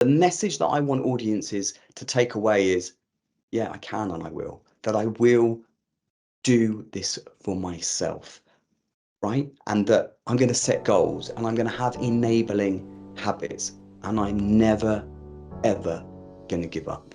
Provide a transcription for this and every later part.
The message that I want audiences to take away is, yeah, I can and I will. That I will do this for myself, right? And that I'm going to set goals and I'm going to have enabling habits, and I'm never, ever going to give up.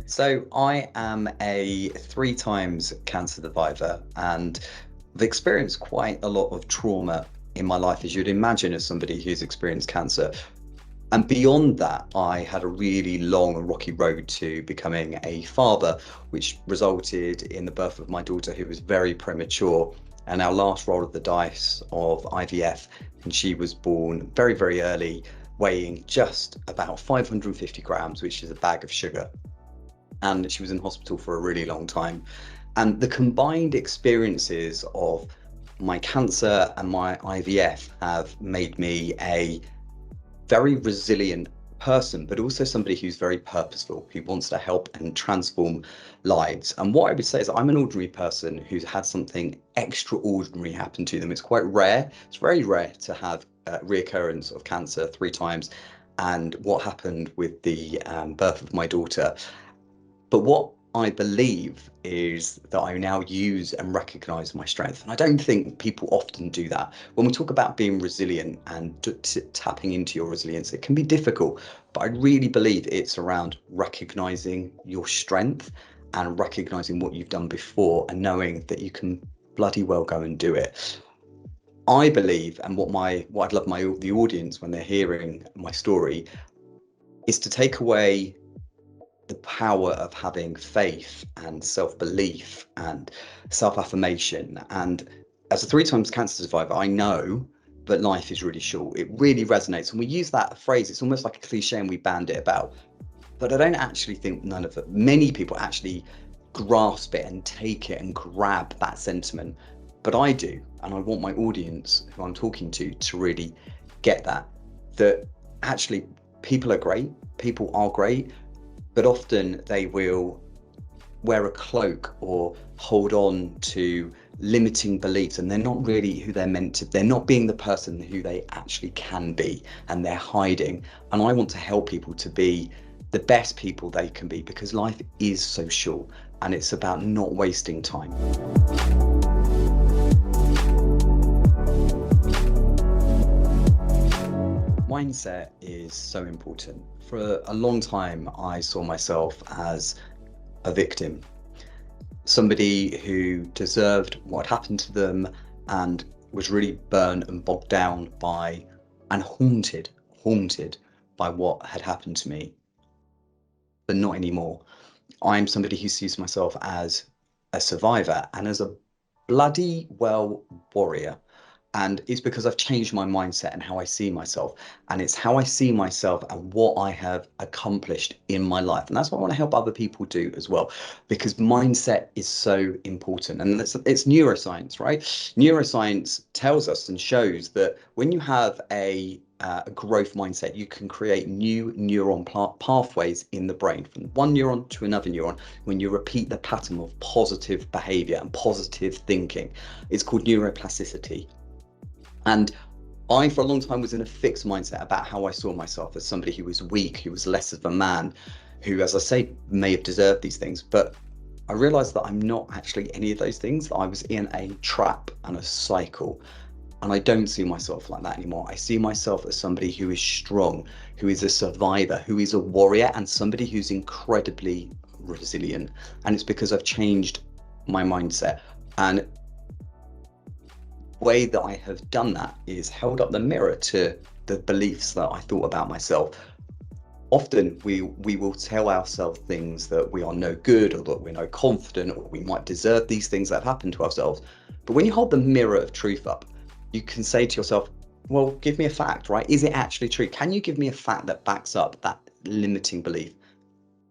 So I am a 3 times cancer survivor, and I've experienced quite a lot of trauma in my life, as you'd imagine, as somebody who's experienced cancer. And beyond that, I had a really long and rocky road to becoming a father, which resulted in the birth of my daughter, who was very premature, and our last roll of the dice of IVF. And she was born very, very early, weighing just about 550 grams, which is a bag of sugar. And she was in hospital for a really long time. And the combined experiences of my cancer and my IVF have made me a very resilient person, but also somebody who's very purposeful, who wants to help and transform lives. And what I would say is I'm an ordinary person who's had something extraordinary happen to them. It's quite rare. It's very rare to have reoccurrence of cancer 3 times. And what happened with the birth of my daughter. But what I believe is that I now use and recognize my strength. And I don't think people often do that. When we talk about being resilient and tapping into your resilience, it can be difficult, but I really believe it's around recognizing your strength and recognizing what you've done before and knowing that you can bloody well go and do it. I believe, and what I'd love the audience when they're hearing my story is to take away the power of having faith and self-belief and self-affirmation. And as a 3 times cancer survivor, I know that life is really short. It really resonates. And we use that phrase, it's almost like a cliche and we band it about. But I don't actually think many people actually grasp it and take it and grab that sentiment. But I do. And I want my audience who I'm talking to really get that actually people are great. People are great. But often they will wear a cloak or hold on to limiting beliefs, and they're not really who they're meant to. They're not being the person who they actually can be, and they're hiding. And I want to help people to be the best people they can be, because life is so short and it's about not wasting time. Mindset is so important. For a long time, I saw myself as a victim, somebody who deserved what happened to them and was really burned and bogged down by and haunted by what had happened to me. But not anymore. I'm somebody who sees myself as a survivor and as a bloody well warrior. And it's because I've changed my mindset and how I see myself. And it's how I see myself and what I have accomplished in my life. And that's what I want to help other people do as well, because mindset is so important. And it's neuroscience, right? Neuroscience tells us and shows that when you have a growth mindset, you can create new neuron pathways in the brain, from one neuron to another neuron, when you repeat the pattern of positive behavior and positive thinking. It's called neuroplasticity. And I, for a long time, was in a fixed mindset about how I saw myself as somebody who was weak, who was less of a man, who, as I say, may have deserved these things. But I realized that I'm not actually any of those things. I was in a trap and a cycle. And I don't see myself like that anymore. I see myself as somebody who is strong, who is a survivor, who is a warrior, and somebody who's incredibly resilient. And it's because I've changed my mindset. And way that I have done that is held up the mirror to the beliefs that I thought about myself. Often we will tell ourselves things that we are no good, or that we're no confident, or we might deserve these things that have happened to ourselves. But when you hold the mirror of truth up, you can say to yourself, well, give me a fact, right? Is it actually true? Can you give me a fact that backs up that limiting belief?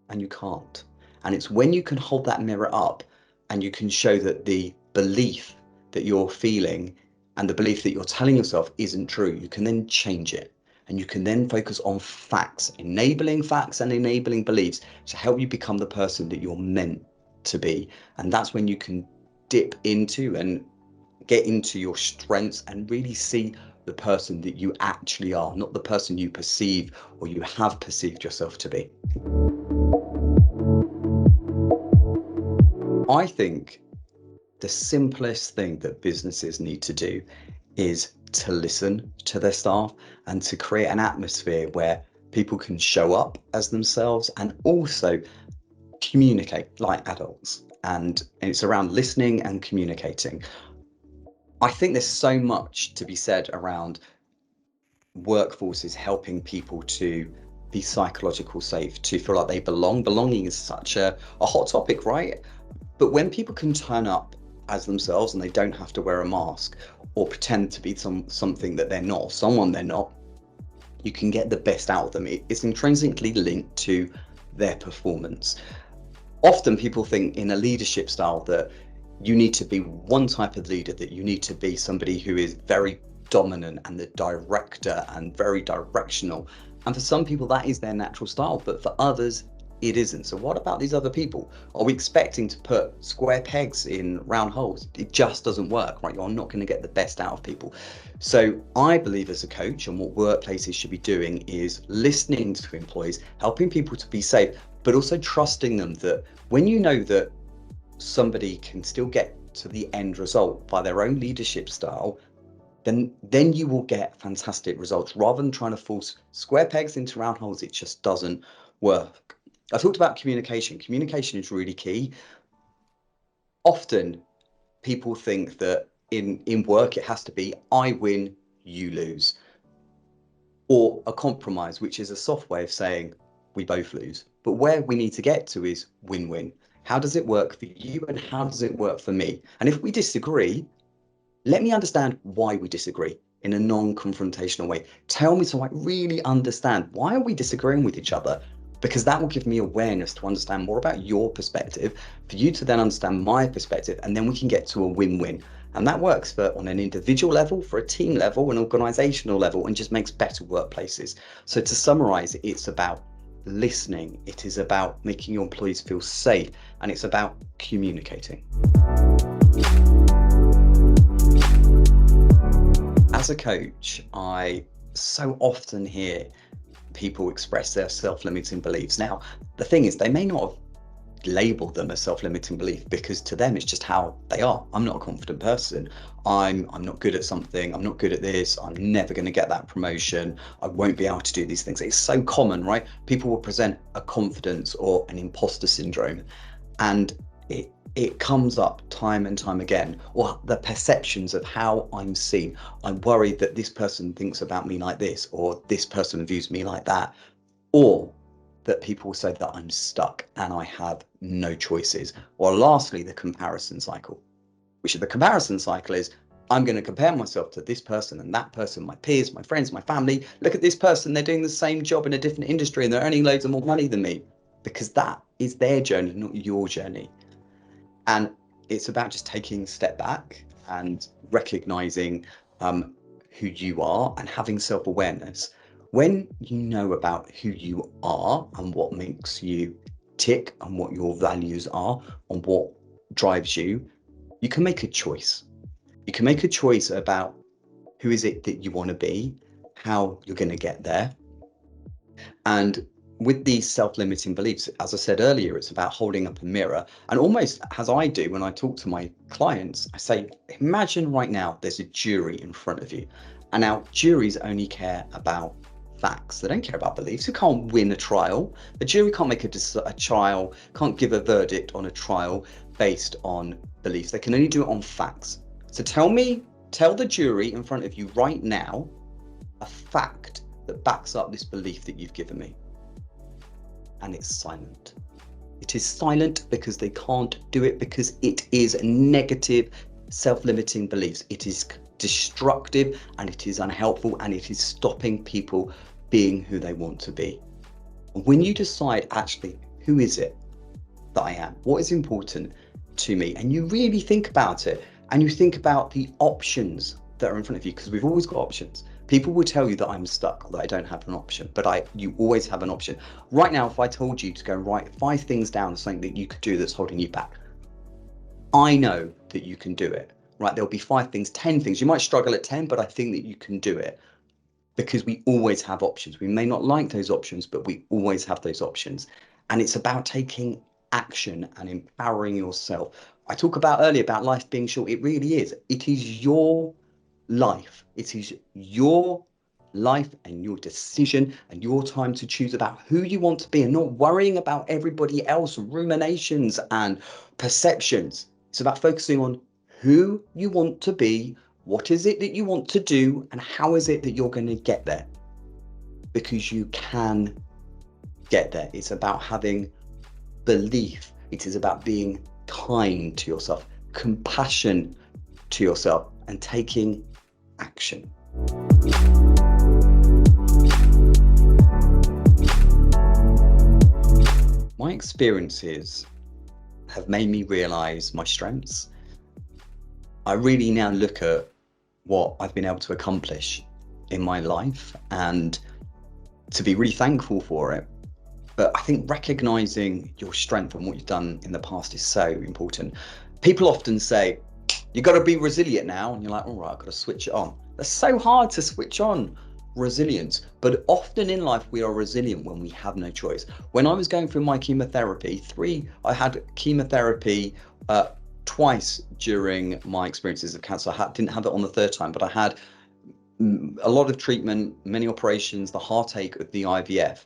And you can't. And it's when you can hold that mirror up and you can show that the belief that you're feeling and the belief that you're telling yourself isn't true, you can then change it. And you can then focus on facts and enabling beliefs to help you become the person that you're meant to be. And that's when you can dip into and get into your strengths and really see the person that you actually are, not the person you perceive or you have perceived yourself to be. I think the simplest thing that businesses need to do is to listen to their staff and to create an atmosphere where people can show up as themselves and also communicate like adults. And it's around listening and communicating. I think there's so much to be said around workforces helping people to be psychological safe, to feel like they belong. Belonging is such a hot topic, right? But when people can turn up as themselves and they don't have to wear a mask or pretend to be something that they're not, someone they're not, you can get the best out of them. It's intrinsically linked to their performance. Often people think in a leadership style that you need to be one type of leader, that you need to be somebody who is very dominant and the director and very directional. And for some people that is their natural style, but for others it isn't. So what about these other people? Are we expecting to put square pegs in round holes? It just doesn't work, right? You're not going to get the best out of people. So I believe as a coach, and what workplaces should be doing is listening to employees, helping people to be safe, but also trusting them that when you know that somebody can still get to the end result by their own leadership style, then you will get fantastic results rather than trying to force square pegs into round holes. It just doesn't work. I talked about communication. Communication is really key. Often people think that in work it has to be I win, you lose, or a compromise, which is a soft way of saying we both lose. But where we need to get to is win-win. How does it work for you and how does it work for me? And if we disagree, let me understand why we disagree in a non-confrontational way. Tell me so I really understand why are we disagreeing with each other, because that will give me awareness to understand more about your perspective, for you to then understand my perspective, and then we can get to a win-win. And that works for on an individual level, for a team level, an organizational level, and just makes better workplaces. So to summarize, it's about listening, it is about making your employees feel safe, and it's about communicating. As a coach, I so often hear people express their self-limiting beliefs. Now, the thing is, they may not have labeled them as self-limiting belief because to them it's just how they are. I'm not a confident person. I'm not good at something. I'm not good at this. I'm never going to get that promotion. I won't be able to do these things. It's so common, right? People will present a confidence or an imposter syndrome, and it comes up time and time again, or the perceptions of how I'm seen. I'm worried that this person thinks about me like this, or this person views me like that, or that people say that I'm stuck and I have no choices. Or lastly, the comparison cycle, which the comparison cycle is I'm going to compare myself to this person and that person, my peers, my friends, my family. Look at this person, they're doing the same job in a different industry and they're earning loads of more money than me, because that is their journey, not your journey. And it's about just taking a step back and recognizing who you are and having self-awareness. When you know about who you are and what makes you tick and what your values are and what drives you, you can make a choice. You can make a choice about who is it that you want to be, how you're going to get there. And with these self-limiting beliefs, as I said earlier, it's about holding up a mirror, and almost as I do when I talk to my clients, I say, imagine right now there's a jury in front of you, and now juries only care about facts. They don't care about beliefs. You can't win a trial. The jury can't make a trial, can't give a verdict on a trial based on beliefs. They can only do it on facts. So tell the jury in front of you right now a fact that backs up this belief that you've given me. And it's silent. It is silent because they can't do it, because it is negative self-limiting beliefs. It is destructive and it is unhelpful and it is stopping people being who they want to be. When you decide, actually, who is it that I am? What is important to me? And you really think about it, and you think about the options that are in front of you, because we've always got options. People will tell you that I'm stuck or that I don't have an option, but you always have an option. Right now, if I told you to go and write 5 things down of something that you could do that's holding you back, I know that you can do it, right? There'll be 5 things, 10 things. You might struggle at 10, but I think that you can do it because we always have options. We may not like those options, but we always have those options. And it's about taking action and empowering yourself. I talked about earlier about life being short. It really is. It is your life. It is your life and your decision and your time to choose about who you want to be, and not worrying about everybody else, ruminations and perceptions. It's about focusing on who you want to be, what is it that you want to do, and how is it that you're going to get there? Because you can get there. It's about having belief. It is about being kind to yourself, compassion to yourself, and taking action. My experiences have made me realize my strengths. I really now look at what I've been able to accomplish in my life and to be really thankful for it. But I think recognizing your strength and what you've done in the past is so important. People often say, you got to be resilient now. And you're like, all right, I've got to switch it on. That's so hard to switch on resilience. But often in life, we are resilient when we have no choice. When I was going through my chemotherapy, I had chemotherapy twice during my experiences of cancer. I didn't have it on the 3rd time, but I had a lot of treatment, many operations, the heartache of the IVF.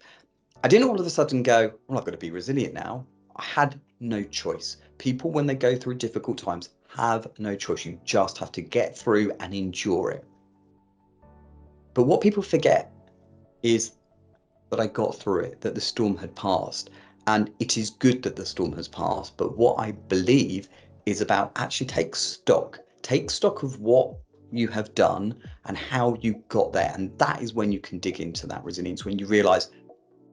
I didn't all of a sudden go, well, I've got to be resilient now. I had no choice. People, when they go through difficult times, have no choice. You just have to get through and endure it. But what people forget is that I got through it, that the storm had passed. And it is good that the storm has passed. But what I believe is about actually take stock of what you have done and how you got there. And that is when you can dig into that resilience, when you realize,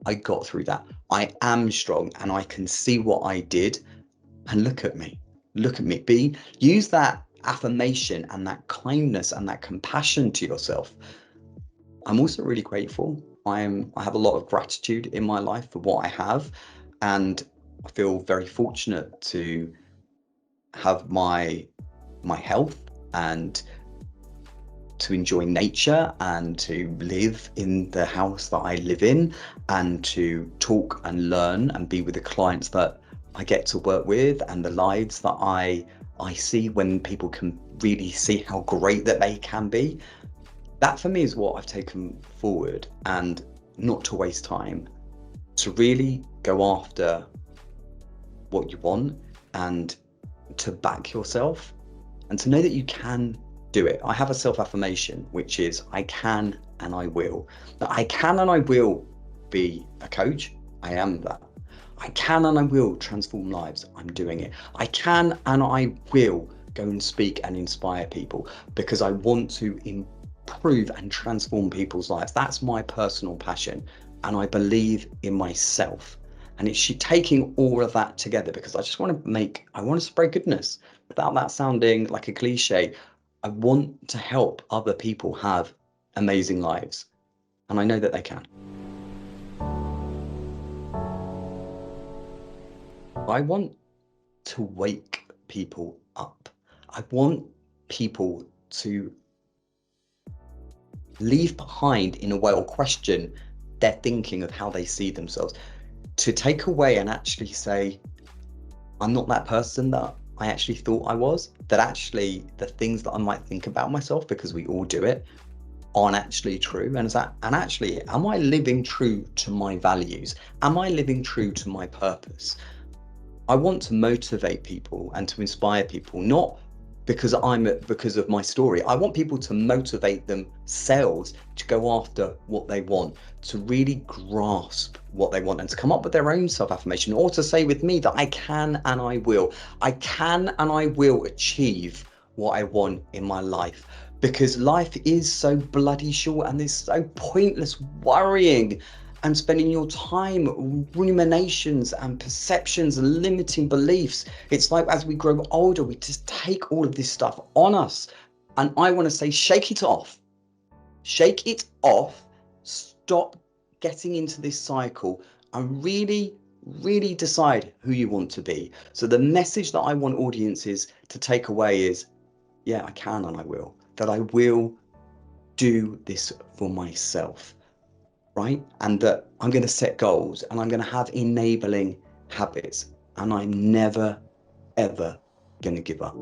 I got through that. I am strong and I can see what I did. And look at me. Use that affirmation and that kindness and that compassion to yourself. I'm also really grateful. I have a lot of gratitude in my life for what I have. And I feel very fortunate to have my health and to enjoy nature and to live in the house that I live in and to talk and learn and be with the clients that I get to work with and the lives that I see when people can really see how great that they can be. That for me is what I've taken forward, and not to waste time, to really go after what you want and to back yourself and to know that you can do it. I have a self-affirmation, which is I can and I will. Now, I can and I will be a coach. I am that. I can and I will transform lives. I'm doing it. I can and I will go and speak and inspire people because I want to improve and transform people's lives. That's my personal passion. And I believe in myself. And it's taking all of that together because I just want to spread goodness without that sounding like a cliche. I want to help other people have amazing lives. And I know that they can. I want to wake people up. I want people to leave behind in a way or question their thinking of how they see themselves. To take away and actually say, I'm not that person that I actually thought I was, that actually the things that I might think about myself, because we all do it, aren't actually true. And actually, am I living true to my values? Am I living true to my purpose? I want to motivate people and to inspire people, not because of my story. I want people to motivate themselves to go after what they want, to really grasp what they want and to come up with their own self-affirmation, or to say with me that I can and I will. I can and I will achieve what I want in my life, because life is so bloody short and there's so pointless worrying and spending your time ruminations and perceptions and limiting beliefs. It's like as we grow older, we just take all of this stuff on us. And I want to say, shake it off. Shake it off, stop getting into this cycle, and really, really decide who you want to be. So the message that I want audiences to take away is, yeah, I can and I will, that I will do this for myself, right? And that I'm going to set goals and I'm going to have enabling habits, and I'm never, ever going to give up.